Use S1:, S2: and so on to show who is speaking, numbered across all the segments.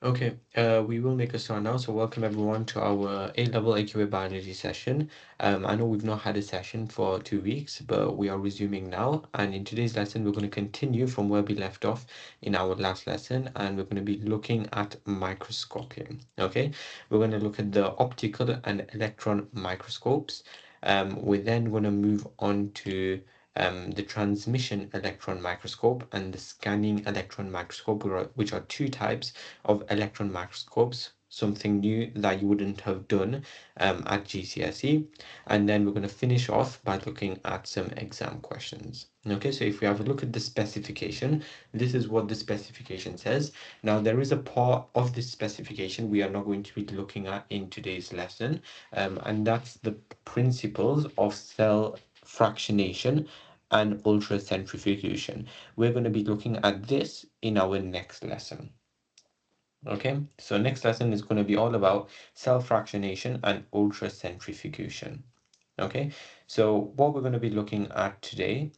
S1: Okay, we will make a start now. So welcome everyone to our A Level AQA Biology session. I know we've not had a session for 2 weeks, but we are resuming now. And in today's lesson, we're going to continue from where we left off in our last lesson, and we're going to be looking at microscopy. Okay, we're going to look at the optical and electron microscopes. We're then going to move on to the transmission electron microscope and the scanning electron microscope, which are two types of electron microscopes, something new that you wouldn't have done at GCSE. And then we're going to finish off by looking at some exam questions. Okay, so if we have a look at the specification, this is what the specification says. Now, there is a part of this specification we are not going to be looking at in today's lesson, and that's the principles of cell fractionation and ultracentrifugation. We're going to be looking at this in our next lesson. Okay, so next lesson is going to be all about cell fractionation and ultracentrifugation. Okay, so what we're going to be looking at today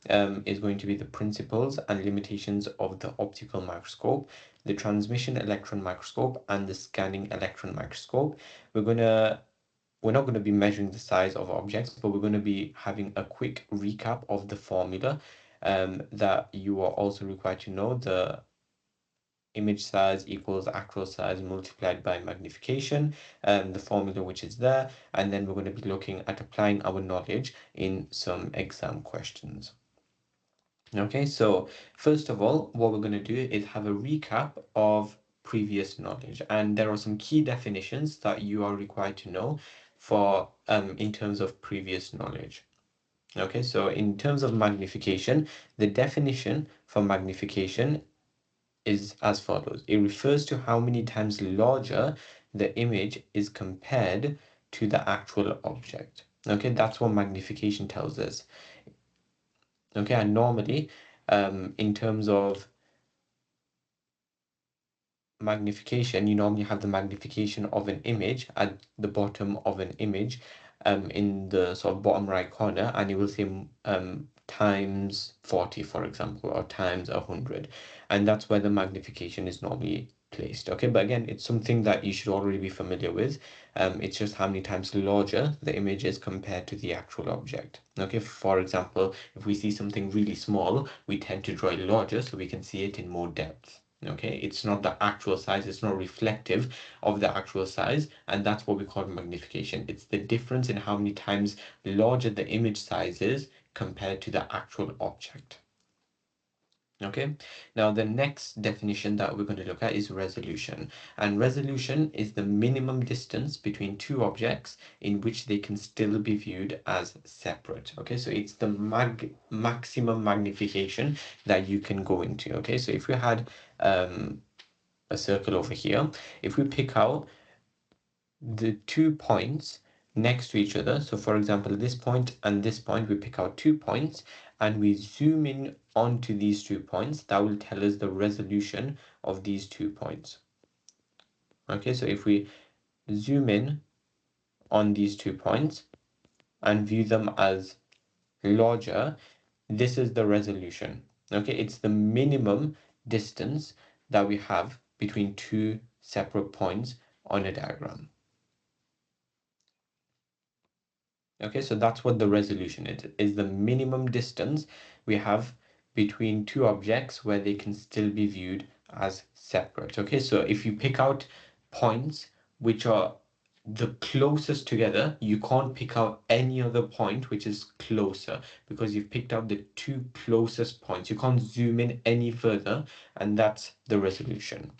S1: is going to be the principles and limitations of the optical microscope, the transmission electron microscope, and the scanning electron microscope. We're not going to be measuring the size of objects, but we're going to be having a quick recap of the formula that you are also required to know. The image size equals actual size multiplied by magnification, the formula which is there, and then we're going to be looking at applying our knowledge in some exam questions. Okay, so first of all, what we're going to do is have a recap of previous knowledge, and there are some key definitions that you are required to know for in terms of previous knowledge. Okay, so in terms of magnification, the definition for magnification is as follows. It refers to how many times larger the image is compared to the actual object. Okay, that's what magnification tells us. Okay, and normally, in terms of magnification, you normally have the magnification of an image at the bottom of an image, in the sort of bottom right corner, and you will see times 40, for example, or times 100, and that's where the magnification is normally placed. Okay, but again, it's something that you should already be familiar with. It's just how many times larger the image is compared to the actual object. Okay, for example, if we see something really small, we tend to draw it larger so we can see it in more depth. Okay, it's not the actual size, it's not reflective of the actual size, and that's what we call magnification. It's the difference in how many times larger the image size is compared to the actual object. Okay, now the next definition that we're going to look at is resolution. And resolution is the minimum distance between two objects in which they can still be viewed as separate. Okay, so it's the maximum magnification that you can go into. Okay, so if we had a circle over here, if we pick out the 2 points next to each other, so for example, this point and this point, we pick out 2 points and we zoom in onto these 2 points, that will tell us the resolution of these 2 points. Okay, so if we zoom in on these 2 points and view them as larger, this is the resolution. Okay, it's the minimum distance that we have between two separate points on a diagram. Okay, so that's what the resolution is the minimum distance we have between two objects where they can still be viewed as separate. Okay, so if you pick out points which are the closest together, you can't pick out any other point which is closer because you've picked out the two closest points. You can't zoom in any further, and that's the resolution.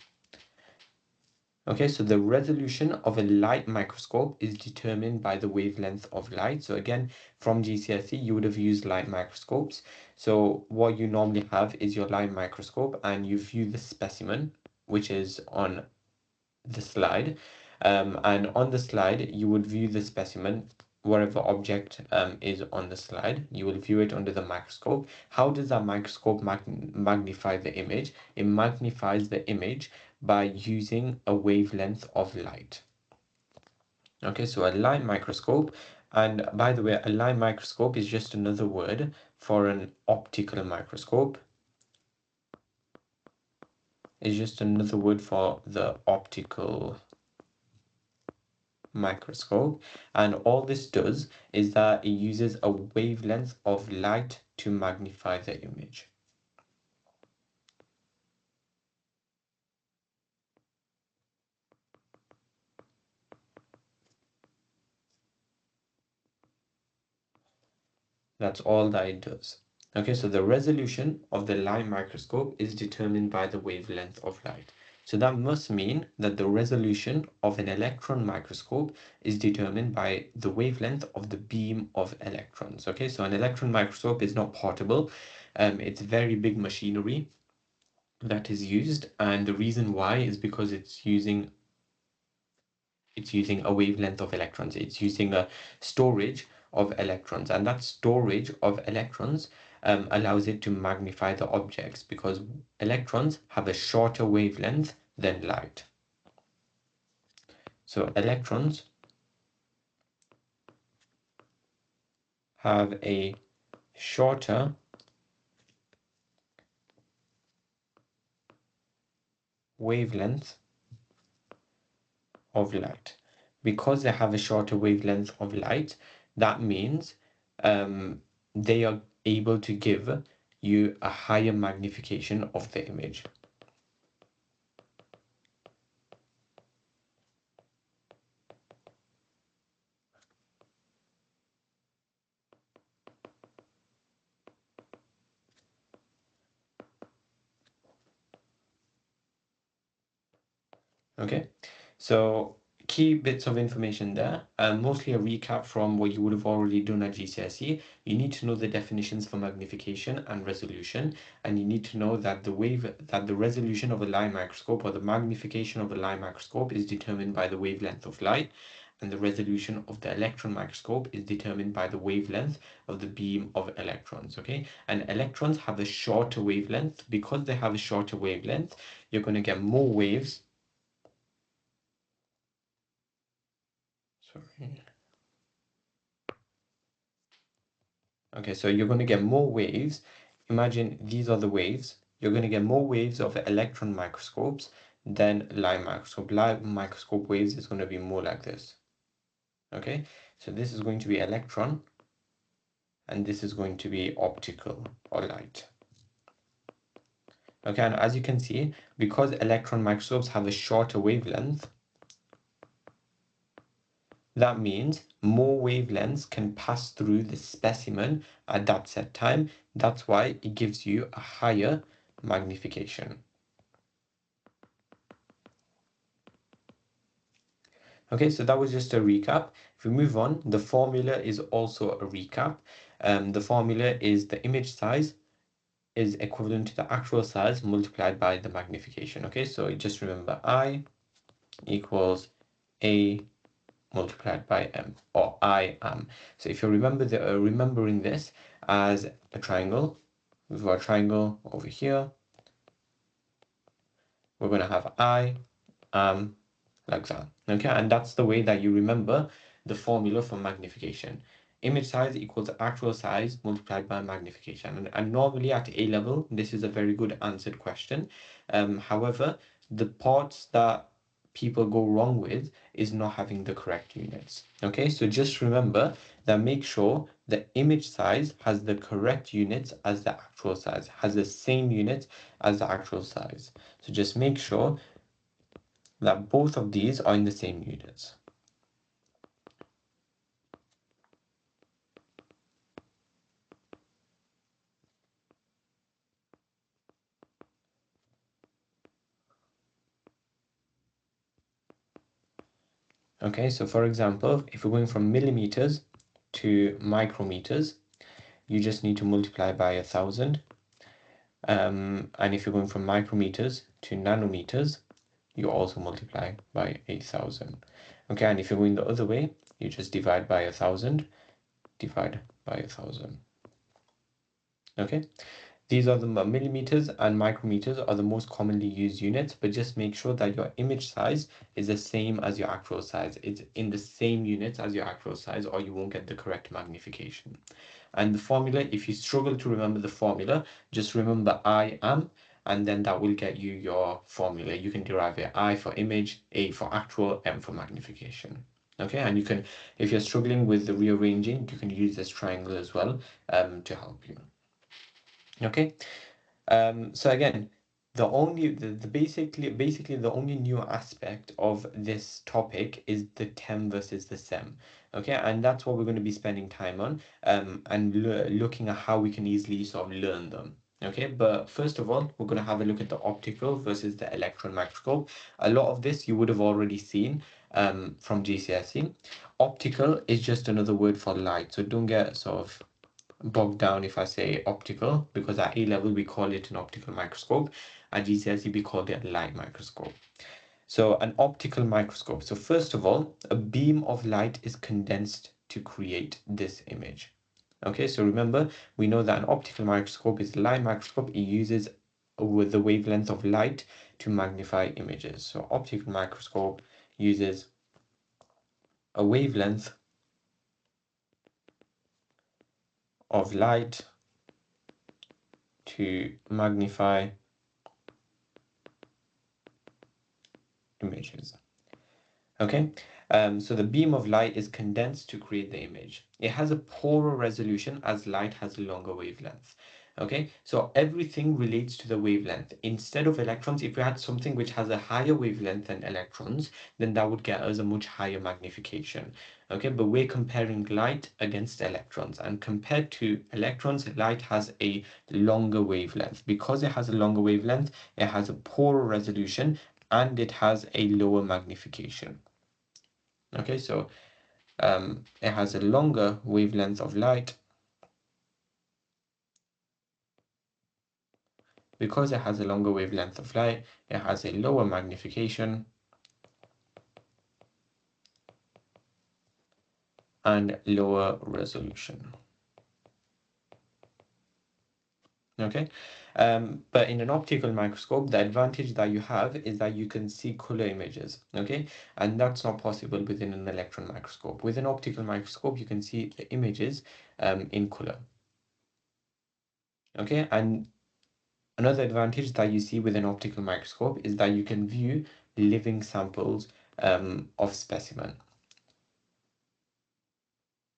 S1: Okay, so the resolution of a light microscope is determined by the wavelength of light. So again, from GCSE, you would have used light microscopes. So what you normally have is your light microscope and you view the specimen, which is on the slide. And on the slide, you would view the specimen, whatever object is on the slide. You will view it under the microscope. How does that microscope magnify the image? It magnifies the image by using a wavelength of light. Okay, so a light microscope, and by the way, a light microscope is just another word for an optical microscope. is just another word for the optical microscope, and all this does is that it uses a wavelength of light to magnify the image. That's all that it does. Okay, so the resolution of the light microscope is determined by the wavelength of light. So that must mean that the resolution of an electron microscope is determined by the wavelength of the beam of electrons. Okay, so an electron microscope is not portable. It's very big machinery that is used, and the reason why is because it's using a wavelength of electrons. It's using a storage of electrons, and that storage of electrons allows it to magnify the objects because electrons have a shorter wavelength than light. So electrons have a shorter wavelength of light. Because they have a shorter wavelength of light, that means they are able to give you a higher magnification of the image. Okay, so key bits of information there, mostly a recap from what you would have already done at GCSE. You need to know the definitions for magnification and resolution, and you need to know that the resolution of a light microscope or the magnification of a light microscope is determined by the wavelength of light, and the resolution of the electron microscope is determined by the wavelength of the beam of electrons. Okay, and electrons have a shorter wavelength. Because they have a shorter wavelength, you're going to get more waves. Sorry. Okay, so you're going to get more waves. Imagine these are the waves. You're going to get more waves of electron microscopes than light microscope. Light microscope waves is going to be more like this. Okay, so this is going to be electron, and this is going to be optical or light. Okay, and as you can see, because electron microscopes have a shorter wavelength, that means more wavelengths can pass through the specimen at that set time. That's why it gives you a higher magnification. Okay, so that was just a recap. If we move on, the formula is also a recap. The formula is the image size is equivalent to the actual size multiplied by the magnification. Okay, so just remember I equals A multiplied by M, or I am. So if you remember remembering this as a triangle, we've got a triangle over here. We're going to have I am like that. Okay, and that's the way that you remember the formula for magnification. Image size equals actual size multiplied by magnification. And normally at A level, this is a very good answered question. However, the parts that people go wrong with is not having the correct units. Okay, so just remember that make sure the image size has the correct units as the actual size, has the same units as the actual size. So just make sure that both of these are in the same units. Okay, so for example, if we're going from millimeters to micrometers, you just need to multiply by 1,000. And if you're going from micrometers to nanometers, you also multiply by 8,000. Okay, and if you're going the other way, you just divide by 1,000, divide by 1,000. Okay, these are the millimeters and micrometers are the most commonly used units, but just make sure that your image size is the same as your actual size. It's in the same units as your actual size, or you won't get the correct magnification. And the formula, if you struggle to remember the formula, just remember I am, and then that will get you your formula. You can derive it: I for image, A for actual, M for magnification. Okay, and you can, if you're struggling with the rearranging, you can use this triangle as well to help you. Okay, so again, the basically the only new aspect of this topic is the TEM versus the SEM. Okay, and that's what we're going to be spending time on, and looking at how we can easily sort of learn them. Okay, but first of all, we're going to have a look at the optical versus the electron microscope. A lot of this you would have already seen from GCSE. Optical is just another word for light, so don't get sort of bogged down if I say optical, because at A level we call it an optical microscope. At GCSE we called it a light microscope. So an optical microscope. So first of all, a beam of light is condensed to create this image. Okay, so remember, we know that an optical microscope is a light microscope. It uses with the wavelength of light to magnify images. So optical microscope uses a wavelength of light to magnify images. Okay, so the beam of light is condensed to create the image. It has a poorer resolution as light has a longer wavelength. Okay, so everything relates to the wavelength. Instead of electrons, if we had something which has a higher wavelength than electrons, then that would get us a much higher magnification. Okay, but we're comparing light against electrons, and compared to electrons, light has a longer wavelength. Because it has a longer wavelength, it has a poorer resolution and it has a lower magnification. Okay, so it has a longer wavelength of light. Because it has a longer wavelength of light, it has a lower magnification and lower resolution. Okay, but in an optical microscope, the advantage that you have is that you can see color images. Okay, and that's not possible within an electron microscope. With an optical microscope, you can see the images in color. Okay, and another advantage that you see with an optical microscope is that you can view living samples of specimen.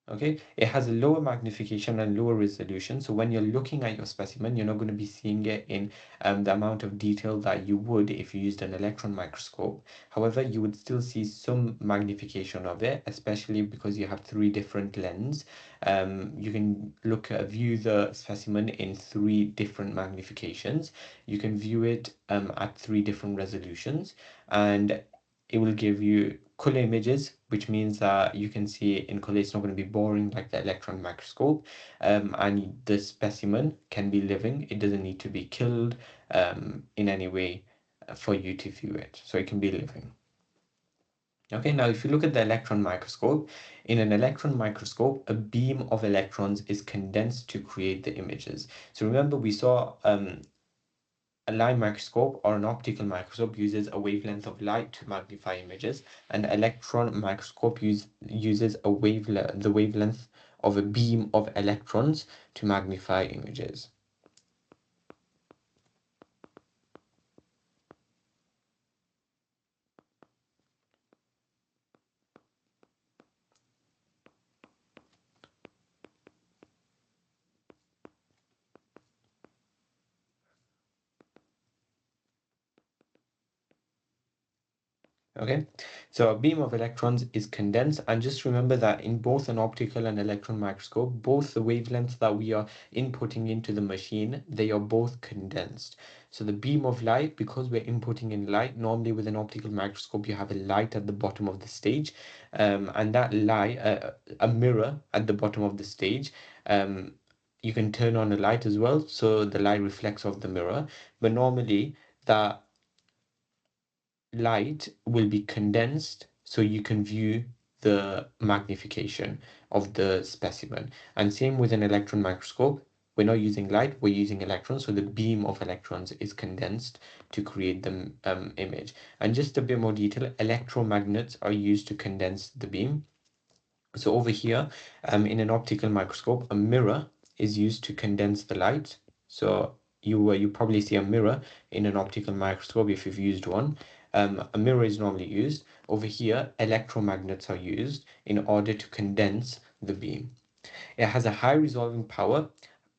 S1: Okay, it has a lower magnification and lower resolution. So when you're looking at your specimen, you're not going to be seeing it in the amount of detail that you would if you used an electron microscope. However, you would still see some magnification of it, especially because you have three different lenses. You can view the specimen in three different magnifications. You can view it at three different resolutions, and it will give you color images, which means that you can see it in color. It's not going to be boring like the electron microscope, and the specimen can be living. It doesn't need to be killed in any way for you to view it, so it can be living. Okay, now if you look at the electron microscope, in an electron microscope, a beam of electrons is condensed to create the images. So remember, we saw a light microscope or an optical microscope uses a wavelength of light to magnify images. An electron microscope uses the wavelength of a beam of electrons to magnify images. Okay, so a beam of electrons is condensed, and just remember that in both an optical and electron microscope, both the wavelengths that we are inputting into the machine, they are both condensed. So the beam of light, because we're inputting in light, normally with an optical microscope, you have a light at the bottom of the stage, and that light, a mirror at the bottom of the stage. You can turn on a light as well, so the light reflects off the mirror, but normally that light will be condensed so you can view the magnification of the specimen. And same with an electron microscope, we're not using light, we're using electrons, so the beam of electrons is condensed to create the image. And just a bit more detail, electromagnets are used to condense the beam. So over here, in an optical microscope, a mirror is used to condense the light. So you probably see a mirror in an optical microscope if you've used one. A mirror is normally used. Over here, electromagnets are used in order to condense the beam. It has a high resolving power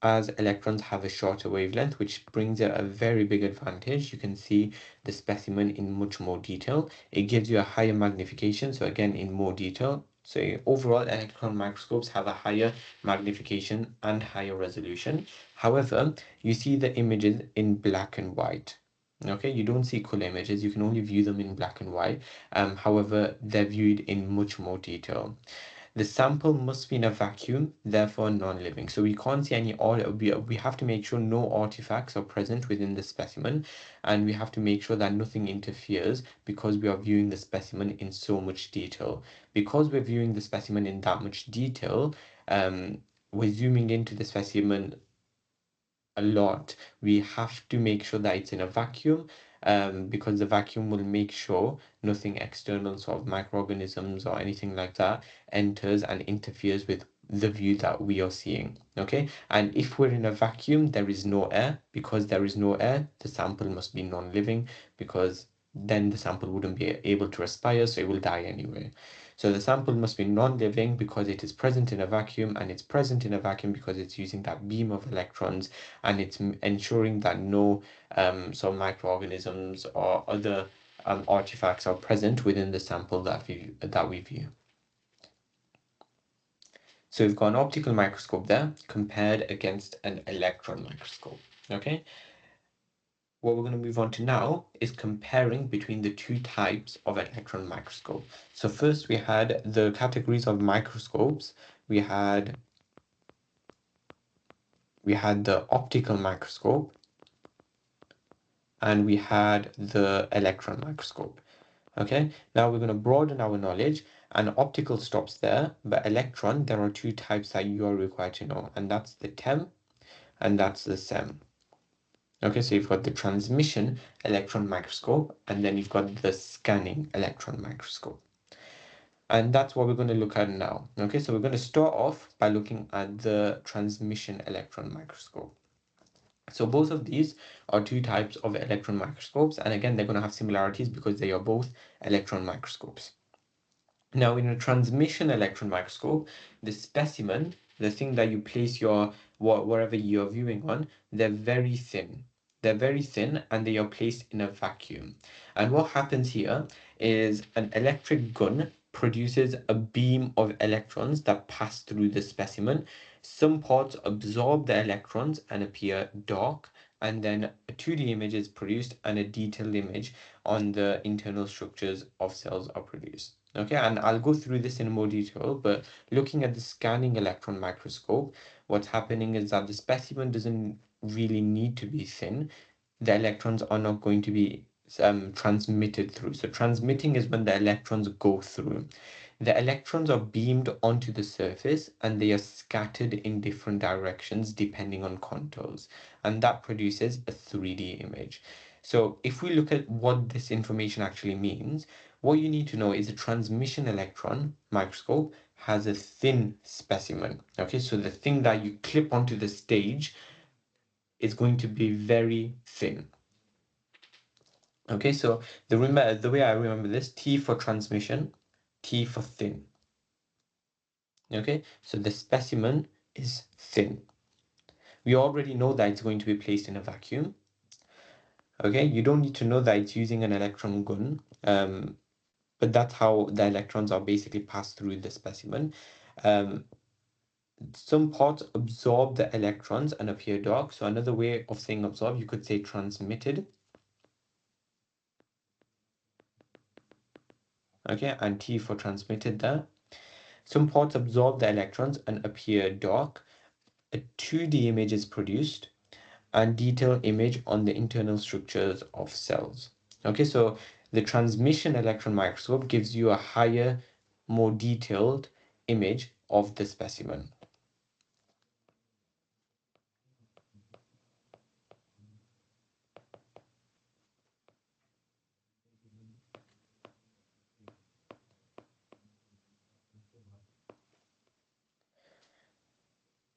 S1: as electrons have a shorter wavelength, which brings it a very big advantage. You can see the specimen in much more detail. It gives you a higher magnification, so again, in more detail. So overall, electron microscopes have a higher magnification and higher resolution. However, you see the images in black and white. Okay, you don't see color images, you can only view them in black and white. However, they're viewed in much more detail. The sample must be in a vacuum, therefore non-living. So we can't see any we have to make sure no artifacts are present within the specimen, and we have to make sure that nothing interferes because we are viewing the specimen in so much detail. Because we're viewing the specimen in that much detail, we're zooming into the specimen a lot. We have to make sure that it's in a vacuum, because the vacuum will make sure nothing external, sort of microorganisms or anything like that, enters and interferes with the view that we are seeing. Okay, and if we're in a vacuum, there is no air. Because there is no air, the sample must be non-living, because then the sample wouldn't be able to respire, so it will die anyway. So the sample must be non-living because it is present in a vacuum, and it's present in a vacuum because it's using that beam of electrons, and it's ensuring that no sort of microorganisms or other artifacts are present within the sample that we view. So we've got an optical microscope there compared against an electron microscope. Okay. What we're going to move on to now is comparing between the two types of electron microscope. So first we had the categories of microscopes. We had the optical microscope, and we had the electron microscope. Okay, now we're going to broaden our knowledge, and optical stops there, but electron, there are two types that you are required to know, and that's the TEM and that's the SEM. Okay, so you've got the transmission electron microscope, and then you've got the scanning electron microscope. And that's what we're going to look at now. Okay, so we're going to start off by looking at the transmission electron microscope. So both of these are two types of electron microscopes, and again, they're going to have similarities because they are both electron microscopes. Now, in a transmission electron microscope, the specimen, the thing that you place your whatever you're viewing on, they're very thin. They're very thin and they are placed in a vacuum. And what happens here is an electric gun produces a beam of electrons that pass through the specimen. Some parts absorb the electrons and appear dark, and then a 2D image is produced and a detailed image on the internal structures of cells are produced. Okay, and I'll go through this in more detail, but looking at the scanning electron microscope, what's happening is that the specimen doesn't really need to be thin. The electrons are not going to be transmitted through. So transmitting is when the electrons go through. The electrons are beamed onto the surface and they are scattered in different directions depending on contours, and that produces a 3D image. So if we look at what this information actually means, what you need to know is a transmission electron microscope has a thin specimen. Okay, so the thing that you clip onto the stage is going to be very thin. Okay, so the way I remember this, T for transmission, T for thin. Okay, so the specimen is thin. We already know that it's going to be placed in a vacuum. Okay, you don't need to know that it's using an electron gun, but that's how the electrons are basically passed through the specimen. Some parts absorb the electrons and appear dark. So another way of saying absorb, you could say transmitted. Okay, and T for transmitted there. Some parts absorb the electrons and appear dark. A 2D image is produced and detailed image on the internal structures of cells. Okay, so the transmission electron microscope gives you a higher, more detailed image of the specimen.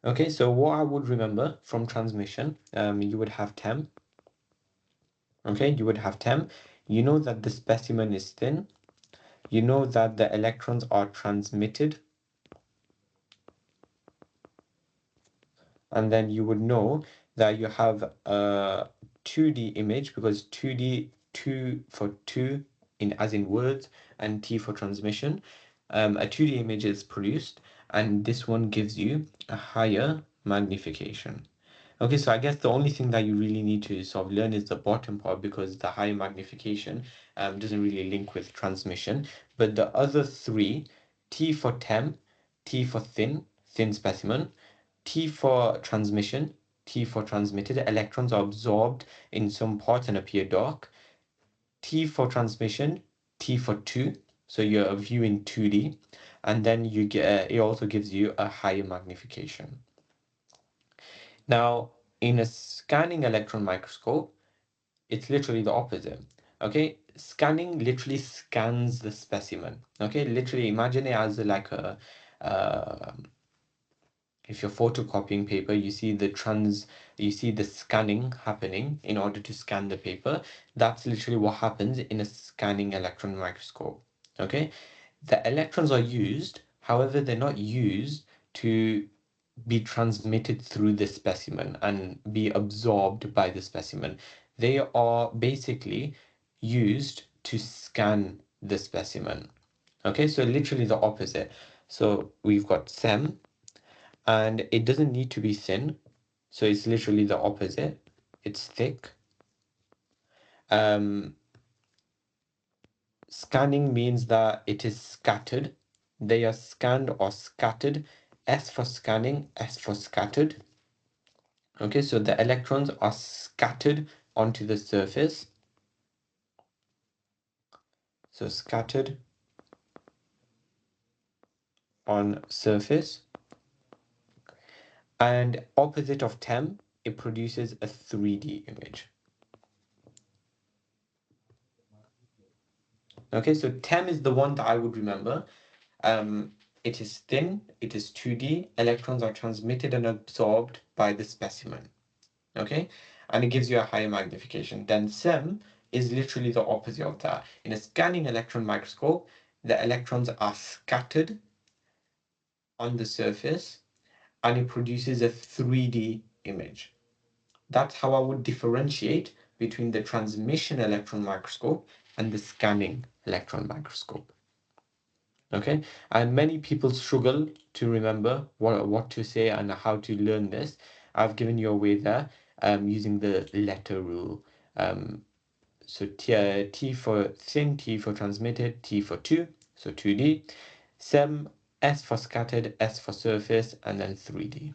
S1: Okay, so what I would remember from transmission, you would have TEM. Okay, you would have TEM. You know that the specimen is thin. You know that the electrons are transmitted. And then you would know that you have a 2D image because 2D, 2 for 2 in as in words and T for transmission. A 2D image is produced and this one gives you a higher magnification. Okay, so I guess the only thing that you really need to sort of learn is the bottom part because the high magnification doesn't really link with transmission. But the other three, T for TEM, T for thin specimen, T for transmission, T for transmitted, electrons are absorbed in some parts and appear dark. T for transmission, T for 2, so you're viewing 2D, and then you get it also gives you a higher magnification. Now, in a scanning electron microscope, it's literally the opposite. Okay, scanning literally scans the specimen. Okay, literally imagine it as like a uh, if you're photocopying paper, you see the scanning happening in order to scan the paper. That's literally what happens in a scanning electron microscope. Okay, the electrons are used, however, they're not used to be transmitted through the specimen and be absorbed by the specimen. They are basically used to scan the specimen. Okay, so literally the opposite. So we've got SEM, and it doesn't need to be thin, so it's literally the opposite. It's thick. Um, Scanning means that it is scattered. They are scanned or scattered. S for scanning, S for scattered. Okay, so the electrons are scattered onto the surface. So scattered on surface. And opposite of TEM, it produces a 3D image. Okay, so TEM is the one that I would remember. It is thin, it is 2D, electrons are transmitted and absorbed by the specimen. Okay, and it gives you a higher magnification. Then SEM is literally the opposite of that. In a scanning electron microscope, the electrons are scattered on the surface and it produces a 3D image. That's how I would differentiate between the transmission electron microscope and the scanning electron microscope. Okay, and many people struggle to remember what to say and how to learn this. I've given you a way there using the letter rule. So T for thin, T for transmitted, T for 2, so 2D, SEM, S for scattered, S for surface, and then 3D.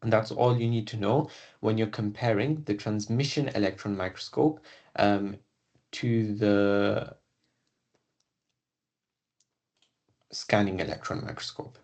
S1: And that's all you need to know when you're comparing the transmission electron microscope to the scanning electron microscope.